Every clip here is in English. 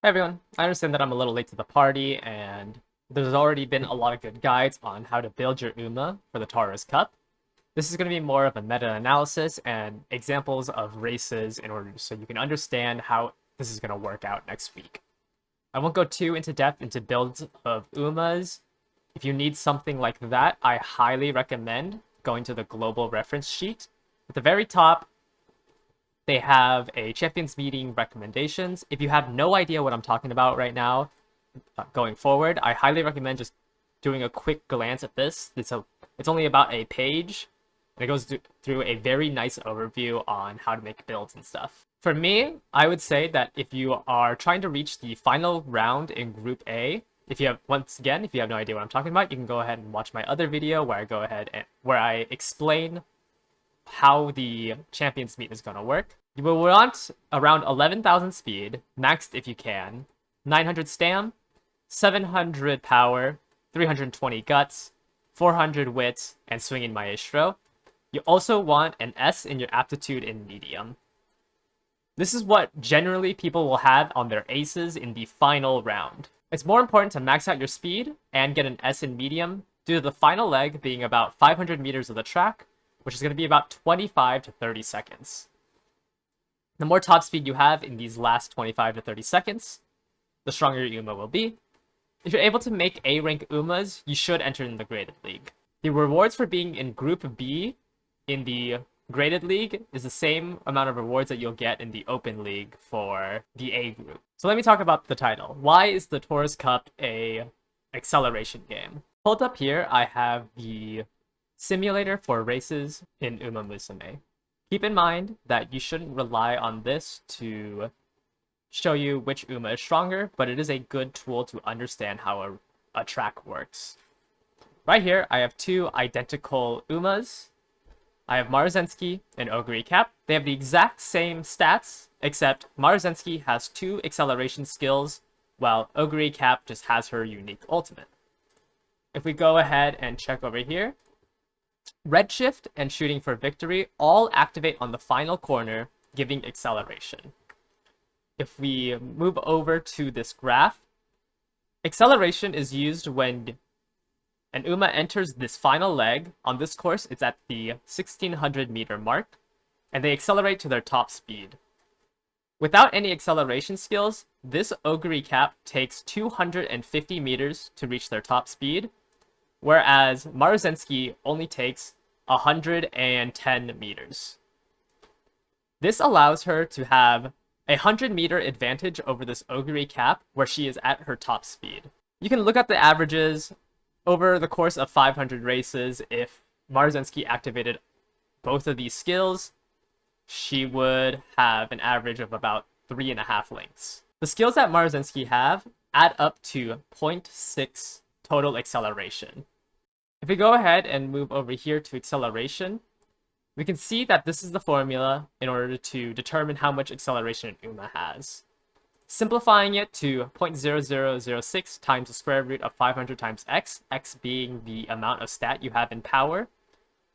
Hey everyone, I understand that I'm a little late to the party, and there's already been a lot of good guides on how to build your Uma for the Taurus Cup. This is going to be more of a meta-analysis and examples of races in order so you can understand how this is going to work out next week. I won't go too into depth into builds of Umas. If you need something like that, I highly recommend going to the global reference sheet. At the very top, they have a champions meeting recommendations. If you have no idea what I'm talking about right now, going forward, I highly recommend just doing a quick glance at this. It's only about a page, and it goes through a very nice overview on how to make builds and stuff. For me, I would say that if you are trying to reach the final round in Group A, if you have no idea what I'm talking about, you can go ahead and watch my other video where I explain how the champions meet is going to work. You will want around 11,000 speed, maxed if you can, 900 stam, 700 power, 320 guts, 400 wit, and swinging maestro. You also want an S in your aptitude in medium. This is what generally people will have on their aces in the final round. It's more important to max out your speed and get an S in medium due to the final leg being about 500 meters of the track, which is going to be about 25 to 30 seconds. The more top speed you have in these last 25 to 30 seconds, the stronger your Uma will be. If you're able to make A-rank Umas, you should enter in the graded league. The rewards for being in Group B in the graded league is the same amount of rewards that you'll get in the open league for the A group. So let me talk about the title. Why is the Taurus Cup a acceleration game? Pulled up here, I have the simulator for races in Uma Musume. Keep in mind that you shouldn't rely on this to show you which Uma is stronger, but it is a good tool to understand how a track works. Right here, I have two identical Umas. I have Marzenski and Ogre Cap. They have the exact same stats, except Marzenski has 2 acceleration skills, while Ogre Cap just has her unique ultimate. If we go ahead and check over here, Redshift and Shooting for Victory all activate on the final corner, giving acceleration. If we move over to this graph, acceleration is used when an Uma enters this final leg. On this course, it's at the 1600 meter mark, and they accelerate to their top speed. Without any acceleration skills, this Ogre Cap takes 250 meters to reach their top speed, whereas Marzenski only takes 110 meters. This allows her to have a 100-meter advantage over this Ogre Cap, where she is at her top speed. You can look at the averages over the course of 500 races. If Marzenski activated both of these skills, she would have an average of about 3.5 lengths. The skills that Marzenski have add up to 0.6 total acceleration. If we go ahead and move over here to acceleration, we can see that this is the formula in order to determine how much acceleration an Uma has. Simplifying it to 0.0006 times the square root of 500 times x, x being the amount of stat you have in power,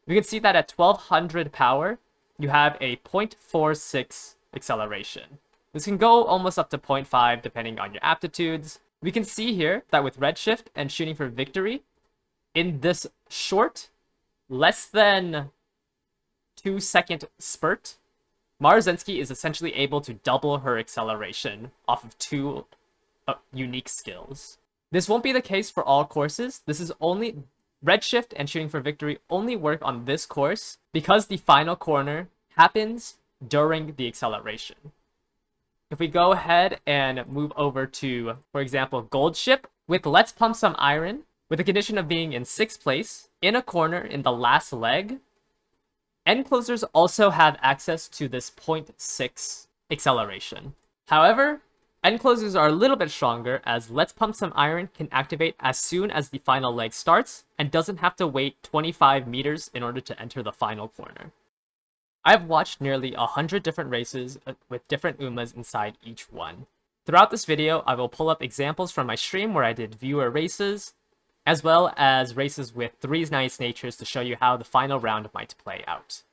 we can see that at 1200 power, you have a 0.46 acceleration. This can go almost up to 0.5 depending on your aptitudes. We can see here that with Redshift and Shooting for Victory, in this short, less than 2-second spurt, Marzenski is essentially able to double her acceleration off of 2 unique skills. This won't be the case for all courses. This is only Redshift and Shooting for Victory only work on this course because the final corner happens during the acceleration. If we go ahead and move over to, for example, Gold Ship, with Let's Pump Some Iron, with the condition of being in 6th place, in a corner in the last leg, end closers also have access to this 0.6 acceleration. However, end closers are a little bit stronger, as Let's Pump Some Iron can activate as soon as the final leg starts and doesn't have to wait 25 meters in order to enter the final corner. I've watched nearly 100 different races with different Umas inside each one. Throughout this video, I will pull up examples from my stream where I did viewer races, as well as races with 3 nice natures to show you how the final round might play out.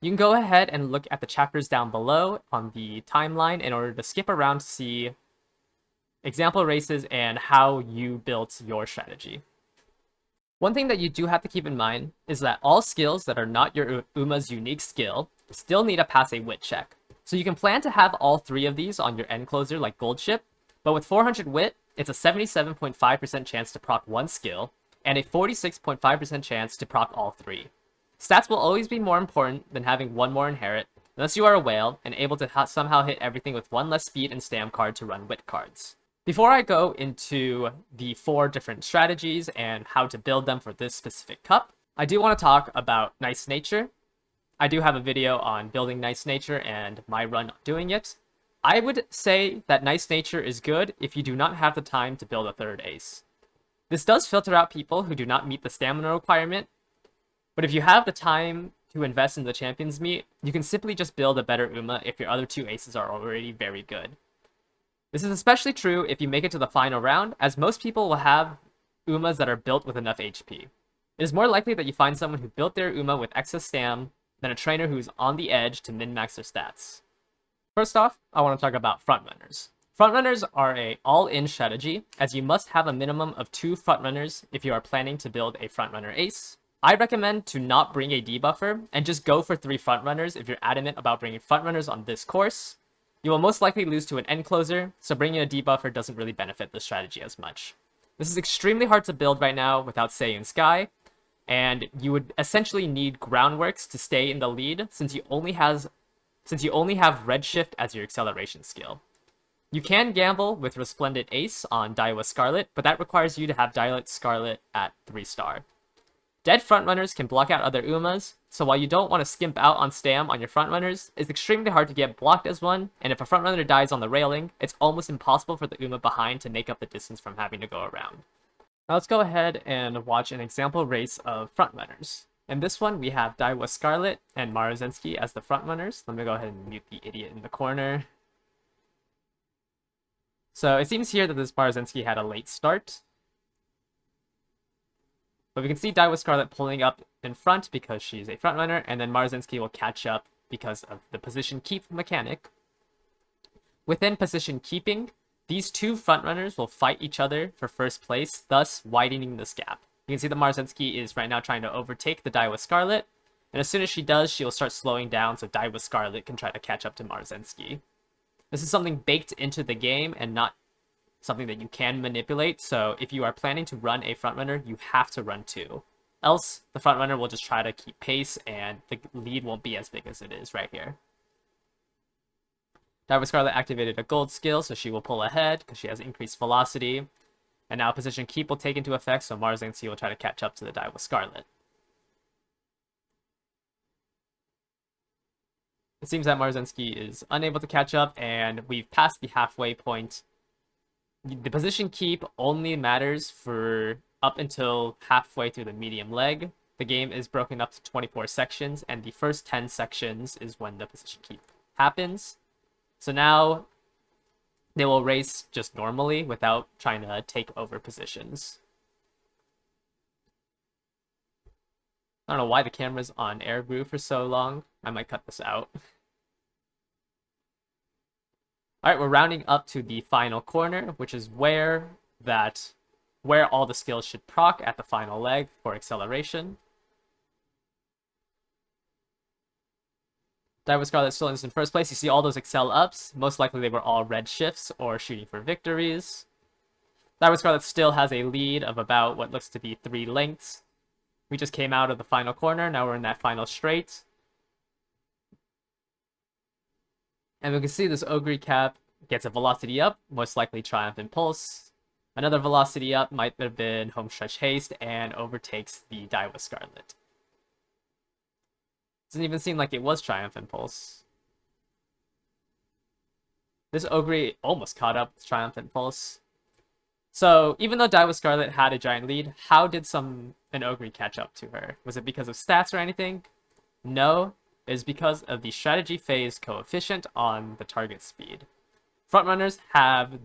You can go ahead and look at the chapters down below on the timeline in order to skip around to see example races and how you built your strategy. One thing that you do have to keep in mind is that all skills that are not your Uma's unique skill still need to pass a wit check. So you can plan to have all 3 of these on your end closer like Gold Ship, but with 400 wit, it's a 77.5% chance to proc 1 skill, and a 46.5% chance to proc all 3. Stats will always be more important than having 1 more inherit, unless you are a whale and able to somehow hit everything with 1 less speed and stam card to run wit cards. Before I go into the 4 different strategies and how to build them for this specific cup, I do want to talk about Nice Nature. I do have a video on building Nice Nature and my run doing it. I would say that Nice Nature is good if you do not have the time to build a 3rd ace. This does filter out people who do not meet the stamina requirement, but if you have the time to invest in the Champions Meet, you can simply just build a better Uma if your other 2 aces are already very good. This is especially true if you make it to the final round, as most people will have Umas that are built with enough HP. It is more likely that you find someone who built their Uma with excess stam than a trainer who's on the edge to min-max their stats. First off, I want to talk about frontrunners. Frontrunners are a all-in strategy, as you must have a minimum of 2 frontrunners if you are planning to build a frontrunner ace. I recommend to not bring a debuffer and just go for 3 frontrunners if you're adamant about bringing frontrunners on this course. You will most likely lose to an end closer, so bringing a debuffer doesn't really benefit the strategy as much. This is extremely hard to build right now without Saiyan Sky, and you would essentially need Groundworks to stay in the lead since you only have Redshift as your acceleration skill. You can gamble with Resplendent Ace on Daiwa Scarlet, but that requires you to have Daiwa Scarlet at 3-star. Dead frontrunners can block out other Umas, so while you don't want to skimp out on stam on your frontrunners, it's extremely hard to get blocked as one, and if a frontrunner dies on the railing, it's almost impossible for the Uma behind to make up the distance from having to go around. Now let's go ahead and watch an example race of frontrunners. In this one, we have Daiwa Scarlet and Maruzensky as the frontrunners. Let me go ahead and mute the idiot in the corner. So it seems here that this Maruzensky had a late start. But we can see Daiwa Scarlet pulling up in front because she's a frontrunner, and then Maruzensky will catch up because of the position keep mechanic. Within position keeping, these 2 frontrunners will fight each other for first place, thus widening this gap. You can see that Maruzensky is right now trying to overtake the Daiwa Scarlet, and as soon as she does, she will start slowing down so Daiwa Scarlet can try to catch up to Maruzensky. This is something baked into the game and not something that you can manipulate, so if you are planning to run a frontrunner, you have to run 2. Else, the frontrunner will just try to keep pace, and the lead won't be as big as it is right here. Daiwa Scarlet activated a gold skill, so she will pull ahead because she has increased velocity. And now position keep will take into effect, so Maruzensky will try to catch up to the Daiwa Scarlet. It seems that Maruzensky is unable to catch up, and we've passed the halfway point. The position keep only matters for up until halfway through the medium leg. The game is broken up to 24 sections, and the first 10 sections is when the position keep happens. So now they will race just normally without trying to take over positions. I don't know why the camera's on air brew for so long. I might cut this out. Alright, we're rounding up to the final corner, which is where all the skills should proc at the final leg for acceleration. Daiwa Scarlet still is in first place. You see all those excel ups. Most likely they were all red shifts or shooting for victories. Daiwa Scarlet still has a lead of about what looks to be 3 lengths. We just came out of the final corner. Now we're in that final straight. And we can see this Ogre Cap gets a velocity up, most likely Triumph Impulse. Another velocity up might have been Homestretch Haste and overtakes the Daiwa Scarlet. Doesn't even seem like it was Triumph Impulse. This Ogre almost caught up with Triumph Impulse. So even though Daiwa Scarlet had a giant lead, how did an Ogre catch up to her? Was it because of stats or anything? No. Is because of the strategy phase coefficient on the target speed. Frontrunners have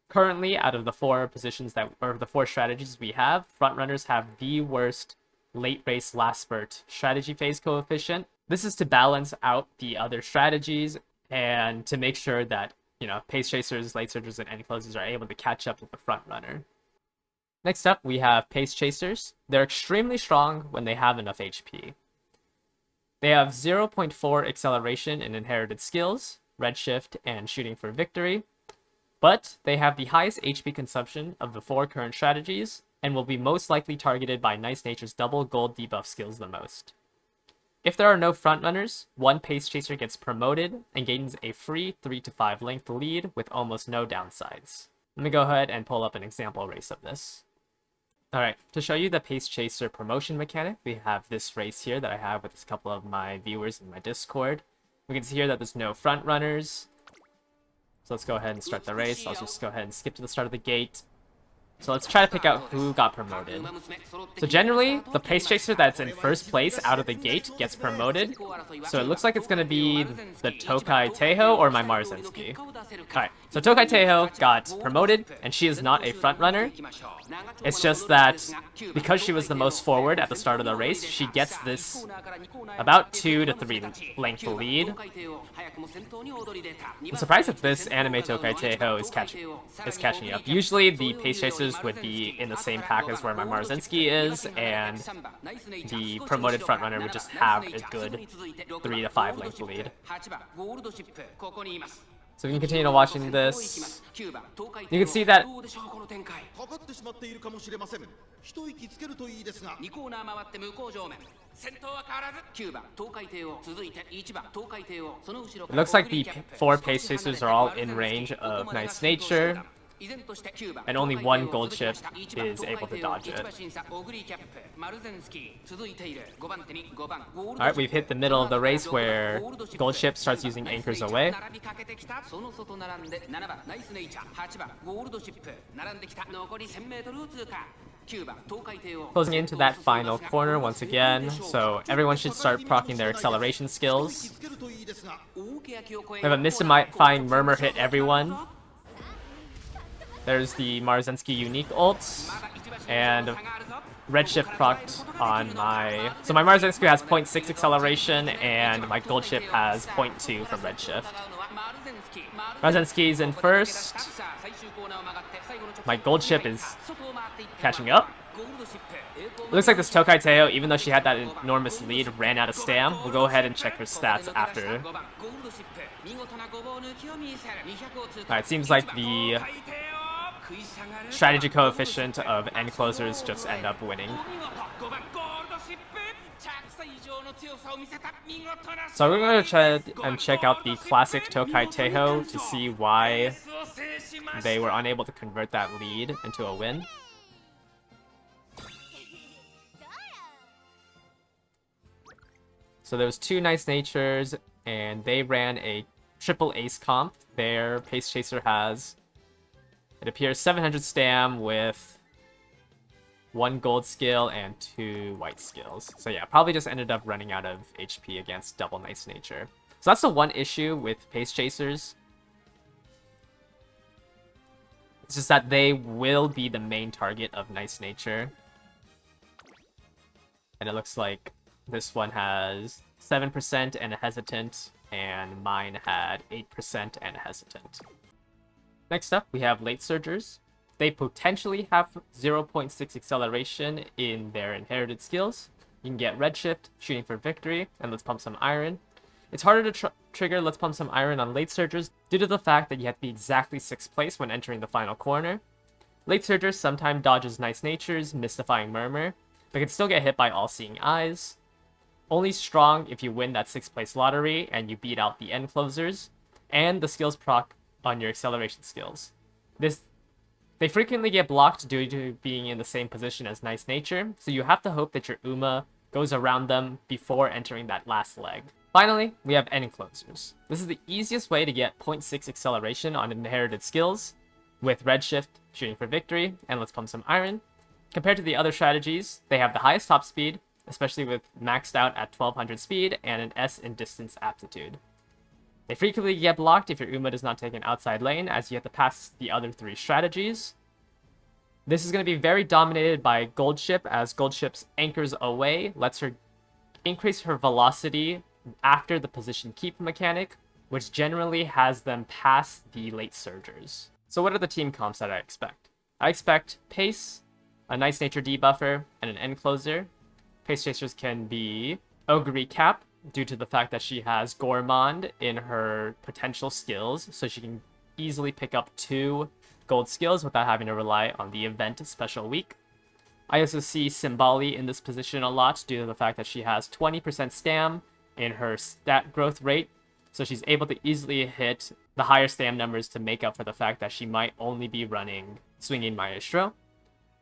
currently out of the 4 positions the 4 strategies we have, frontrunners have the worst late race last spurt strategy phase coefficient. This is to balance out the other strategies and to make sure that, pace chasers, late surgers, and end closers are able to catch up with the front runner. Next up, we have pace chasers. They're extremely strong when they have enough HP. They have 0.4 acceleration in inherited skills, redshift, and shooting for victory, but they have the highest HP consumption of the 4 current strategies and will be most likely targeted by Nice Nature's double gold debuff skills the most. If there are no frontrunners, one pace chaser gets promoted and gains a free 3 to 5 length lead with almost no downsides. Let me go ahead and pull up an example race of this. Alright, to show you the pace chaser promotion mechanic, we have this race here that I have with a couple of my viewers in my Discord. We can see here that there's no frontrunners. So let's go ahead and start the race. I'll just go ahead and skip to the start of the gate. So let's try to pick out who got promoted. So generally, the pace chaser that's in first place out of the gate gets promoted. So it looks like it's going to be the Tokai Teho or my Marzenski. Alright, so Tokai Teho got promoted, and she is not a front runner. It's just that because she was the most forward at the start of the race, she gets this about 2 to 3 length lead. I'm surprised that this anime Tokai Teho is catching up. Usually the pace chasers would be in the same pack as where my Marzenski is, and the promoted frontrunner would just have a good 3 to 5 length lead. So we can continue watching this. You can see that it looks like the 4 pace chasers are all in range of Nice Nature, and only one gold chip is able to dodge it. Alright, we've hit the middle of the race where gold chip starts using anchors away. Closing into that final corner once again, so everyone should start proccing their acceleration skills. We have a mystifying murmur hit everyone. There's the Marzenski unique ults, and redshift procced on my... So my Marzenski has 0.6 acceleration, and my gold chip has 0.2 from redshift. Marzenski's in first. My gold chip is catching up. It looks like this Tokai Teo, even though she had that enormous lead, ran out of stam. We'll go ahead and check her stats after. Alright, seems like the strategy coefficient of end closers just end up winning. So we're going to try and check out the classic Tokai Teho to see why they were unable to convert that lead into a win. So there was 2 Nice Natures, and they ran a triple ace comp. Their pace chaser has, it appears, 700 stam with 1 gold skill and 2 white skills. So yeah, probably just ended up running out of HP against double Nice Nature. So that's the one issue with pace chasers. It's just that they will be the main target of Nice Nature. And it looks like this one has 7% and a hesitant, and mine had 8% and a hesitant. Next up, we have late surgers. They potentially have 0.6 acceleration in their inherited skills. You can get redshift, shooting for victory, and let's pump some iron. It's harder to trigger let's pump some iron on late surgers due to the fact that you have to be exactly 6th place when entering the final corner. Late surgers sometimes dodges Nice Nature's mystifying murmur, but can still get hit by all-seeing eyes. Only strong if you win that 6th place lottery and you beat out the end closers, and the skills proc on your acceleration skills. They frequently get blocked due to being in the same position as Nice Nature, so you have to hope that your Uma goes around them before entering that last leg. Finally, we have end closers. This is the easiest way to get 0.6 acceleration on inherited skills, with redshift, shooting for victory, and let's pump some iron. Compared to the other strategies, they have the highest top speed, especially with maxed out at 1200 speed and an S in distance aptitude. They frequently get blocked if your Uma does not take an outside lane, as you have to pass the other 3 strategies. This is going to be very dominated by Gold Ship, as Gold Ship's anchors away lets her increase her velocity after the position keep mechanic, which generally has them pass the late surgers. So what are the team comps that I expect? I expect Pace, a Nice Nature debuffer, and an End Closer. Pace Chasers can be Ogre Cap, due to the fact that she has Gourmand in her potential skills, so she can easily pick up 2 gold skills without having to rely on the event special week. I also see Symboli in this position a lot due to the fact that she has 20% stam in her stat growth rate, so she's able to easily hit the higher stam numbers to make up for the fact that she might only be running Swinging Maestro.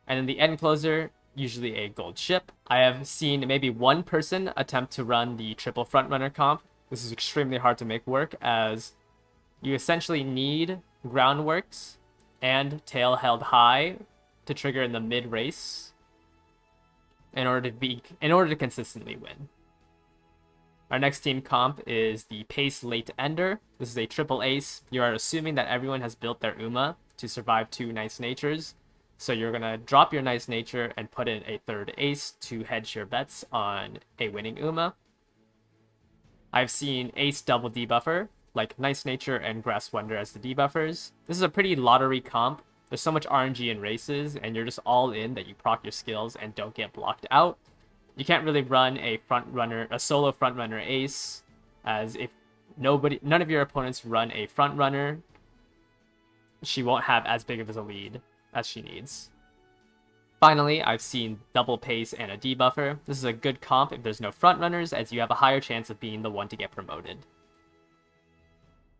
And in the End Closer, usually a gold ship. I have seen maybe one person attempt to run the triple frontrunner comp. This is extremely hard to make work, as you essentially need groundworks and tail held high to trigger in the mid race in order to consistently win. Our next team comp is the Pace Late Ender. This is a triple ace. You are assuming that everyone has built their Uma to survive 2 Nice Natures. So you're going to drop your Nice Nature and put in a 3rd ace to hedge your bets on a winning Uma. I've seen ace double debuffer, like Nice Nature and Grass Wonder as the debuffers. This is a pretty lottery comp. There's so much RNG in races, and you're just all in that you proc your skills and don't get blocked out. You can't really run a solo frontrunner ace, as if none of your opponents run a frontrunner, she won't have as big of a lead as she needs. Finally, I've seen double pace and a debuffer. This is a good comp if there's no frontrunners, as you have a higher chance of being the one to get promoted.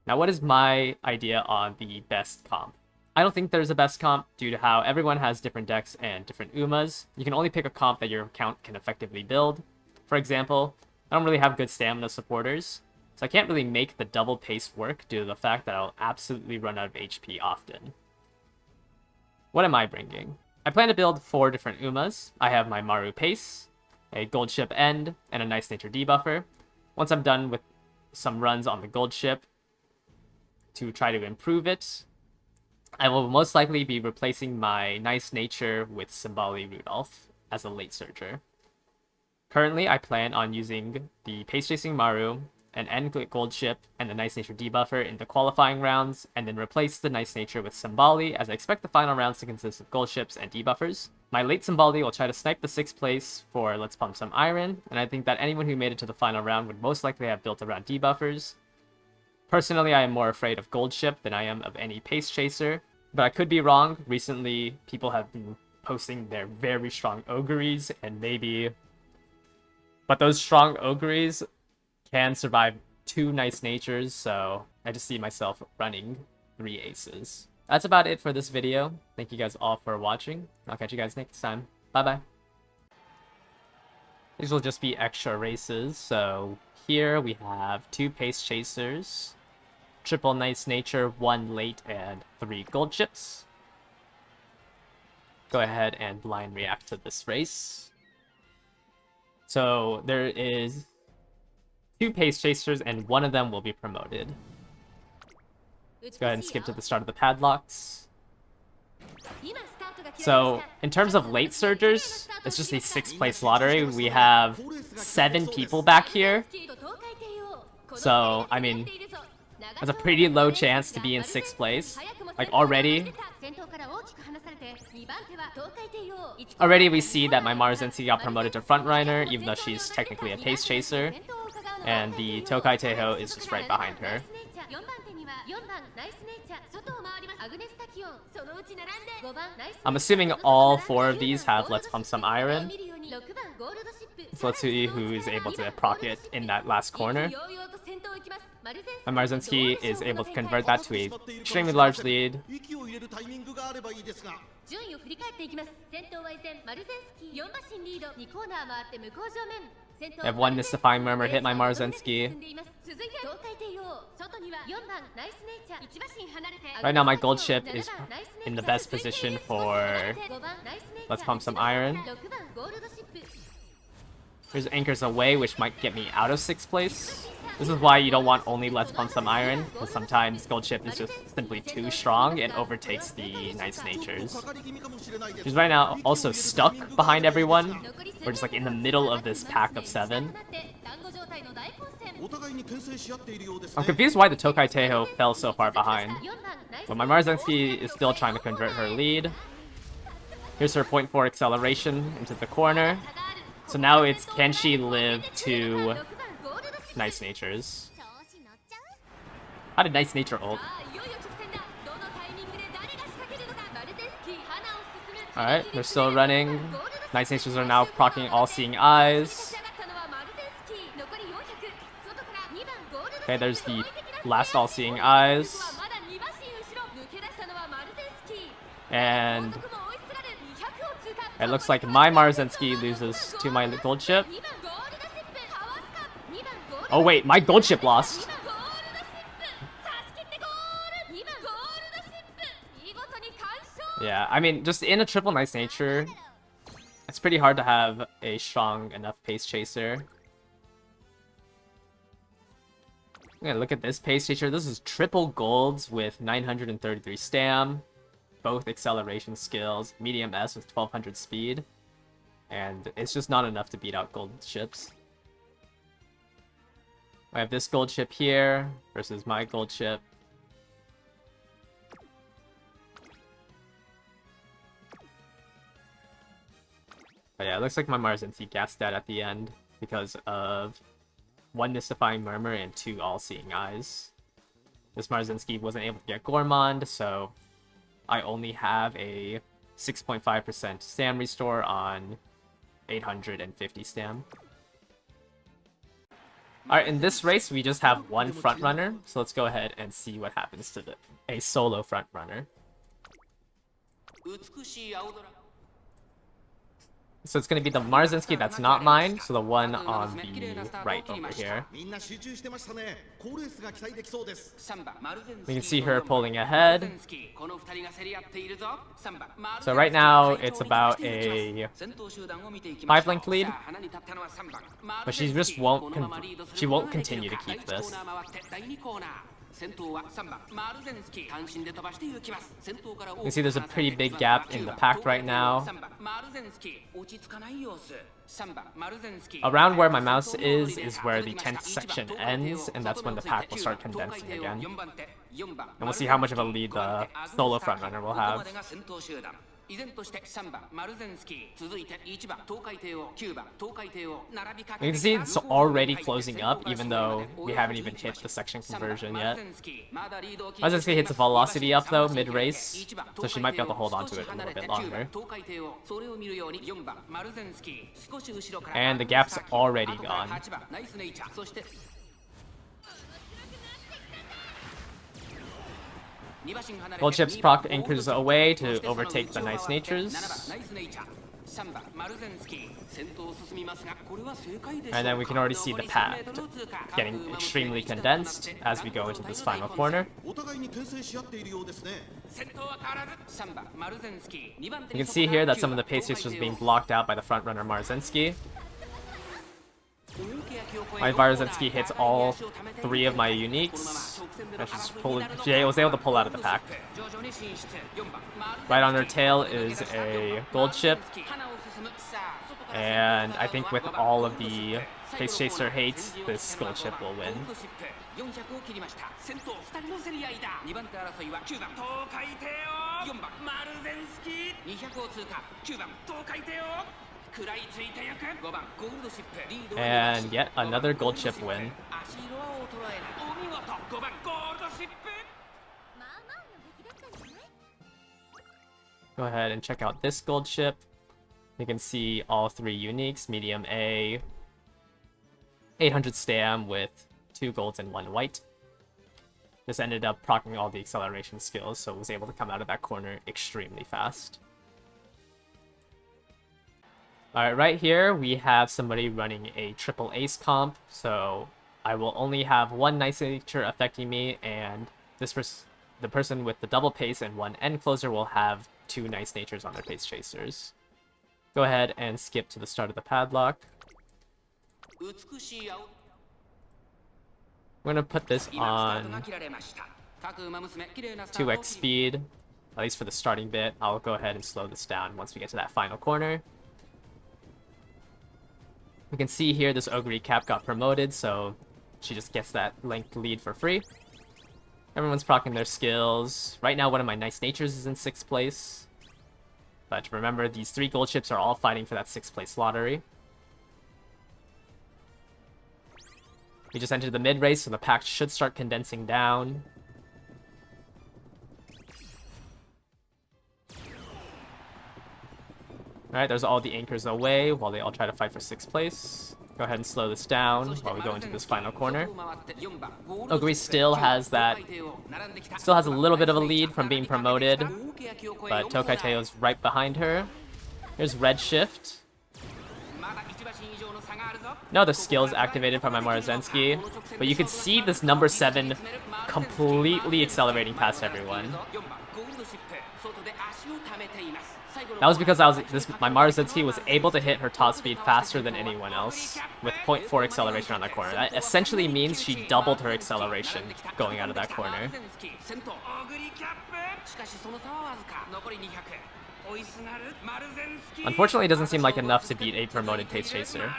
Now, what is my idea on the best comp? I don't think there's a best comp due to how everyone has different decks and different Umas. You can only pick a comp that your account can effectively build. For example, I don't really have good stamina supporters, so I can't really make the double pace work due to the fact that I'll absolutely run out of HP often. What am I bringing? I plan to build 4 different Umas. I have my Maru Pace, a Gold Ship End, and a Nice Nature debuffer. Once I'm done with some runs on the Gold Ship to try to improve it, I will most likely be replacing my Nice Nature with Symboli Rudolph as a late surger. Currently, I plan on using the Pace Chasing Maru, an End Gold Ship, and the Nice Nature debuffer in the qualifying rounds, and then replace the Nice Nature with Symboli, as I expect the final rounds to consist of gold ships and debuffers. My late Symboli will try to snipe the 6th place for Let's Pump Some Iron, and I think that anyone who made it to the final round would most likely have built around debuffers. Personally, I am more afraid of gold ship than I am of any pace chaser, but I could be wrong. Recently, people have been posting their very strong ogres, and maybe... But those strong ogres can survive 2 Nice Natures, so I just see myself running 3 aces. That's about it for this video. Thank you guys all for watching. I'll catch you guys next time. Bye-bye. These will just be extra races, so here we have 2 Pace Chasers, triple Nice Nature, 1 late, and 3 gold chips. Go ahead and blind react to this race. So there is 2 Pace Chasers, and 1 of them will be promoted. Let's go ahead and skip to the start of the padlocks. So, in terms of late surgers, it's just a 6th place lottery. We have 7 people back here. So, I mean, that's a pretty low chance to be in 6th place. Like, already we see that my Marzensky got promoted to frontrunner, even though she's technically a pace chaser. And the Tokai Teho is just right behind her. I'm assuming all 4 of these have Let's Pump Some Iron. So let's see who is able to proc it in that last corner. And Marzensky is able to convert that to a extremely large lead. I have 1 Mystifying Murmur hit my Marzensky. Right now my gold ship is in the best position for Let's Pump Some Iron. There's Anchors Away, which might get me out of 6th place. This is why you don't want only Let's Pump Some Iron, because sometimes gold ship is just simply too strong and overtakes the Nice Natures. She's right now also stuck behind everyone. We're just like in the middle of this pack of 7. I'm confused why the Tokai Teho fell so far behind. But my Marzensky is still trying to convert her lead. Here's her point 4 acceleration into the corner. So now it's, can she live to Nice Natures? How did Nice Nature ult? Alright, they're still running. Nice Natures are now proccing All Seeing Eyes. Okay, there's the last All Seeing Eyes. And it looks like my Marzensky loses to my gold chip. Oh wait, my gold chip lost. Yeah, I mean, just in a triple Nice Nature, it's pretty hard to have a strong enough pace chaser. Yeah, look at this pace chaser. This is triple golds with 933 stam, both acceleration skills, medium S with 1200 speed, and it's just not enough to beat out gold chips. I have this gold chip here versus my gold chip. But yeah, it looks like my Marzensky gassed out at the end because of 1 Mystifying Murmur and 2 All-Seeing Eyes. This Marzensky wasn't able to get Gourmand, so I only have a 6.5% stam restore on 850 stam. Alright, in this race, we just have one front runner, so let's go ahead and see what happens to a solo front runner. So it's going to be the Marzensky that's not mine, so the one on the right over here. We can see her pulling ahead. So right now, it's about a 5-link lead, but she just won't continue to keep this. You can see there's a pretty big gap in the pack right now. Around where my mouse is where the 10th section ends, and that's when the pack will start condensing again. And we'll see how much of a lead the solo frontrunner will have. You can see it's already closing up, even though we haven't even hit the section conversion yet. Marzensky hits a velocity up though, mid-race, so she might be able to hold on to it a little bit longer. And the gap's already gone. Gold chips proc anchors away to overtake the Nice Natures. And then we can already see the path getting extremely condensed as we go into this final corner. You can see here that some of the pace chasers are being blocked out by the front runner Marzensky. My Marzensky hits all 3 of my uniques. She was able to pull out of the pack. Right on her tail is a gold chip. And I think with all of the pace chaser hates, this gold chip will win. And yet another gold chip win. Go ahead and check out this gold chip. You can see all 3 uniques, medium A, 800 stam with 2 golds and 1 white. This ended up proccing all the acceleration skills, so it was able to come out of that corner extremely fast. Alright, right here we have somebody running a triple ace comp, so I will only have 1 Nice Nature affecting me, and the person with the double pace and 1 end closer will have 2 Nice Natures on their pace chasers. Go ahead and skip to the start of the padlock. I'm going to put this on 2x speed, at least for the starting bit. I'll go ahead and slow this down once we get to that final corner. We can see here this Ogre Cap got promoted, so she just gets that link lead for free. Everyone's proccing their skills. Right now, one of my Nice Natures is in 6th place. But remember, these 3 gold chips are all fighting for that 6th place lottery. We just entered the mid race, so the pack should start condensing down. Alright, there's all the anchors away while they all try to fight for 6th place. Go ahead and slow this down while we go into this final corner. Oguri still has a little bit of a lead from being promoted, but Tokai Teo's right behind her. Here's Red Shift. No other skills activated from my Marzensky, but you can see this number 7 completely accelerating past everyone. That was because my Marzensky was able to hit her top speed faster than anyone else with 0.4 acceleration on that corner. That essentially means she doubled her acceleration going out of that corner. Unfortunately, it doesn't seem like enough to beat a promoted Pace Chaser.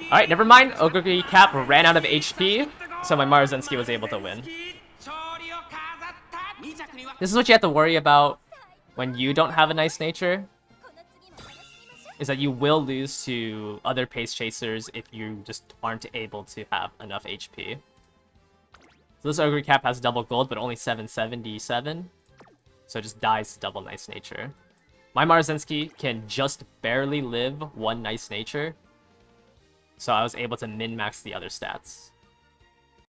Alright, never mind. Oguri Cap ran out of HP, so my Marzensky was able to win. This is what you have to worry about when you don't have a Nice Nature, is that you will lose to other Pace Chasers if you just aren't able to have enough HP. So this Ogre Cap has double gold, but only 777, so it just dies to double Nice Nature. My Marzensky can just barely live 1 Nice Nature, so I was able to min-max the other stats.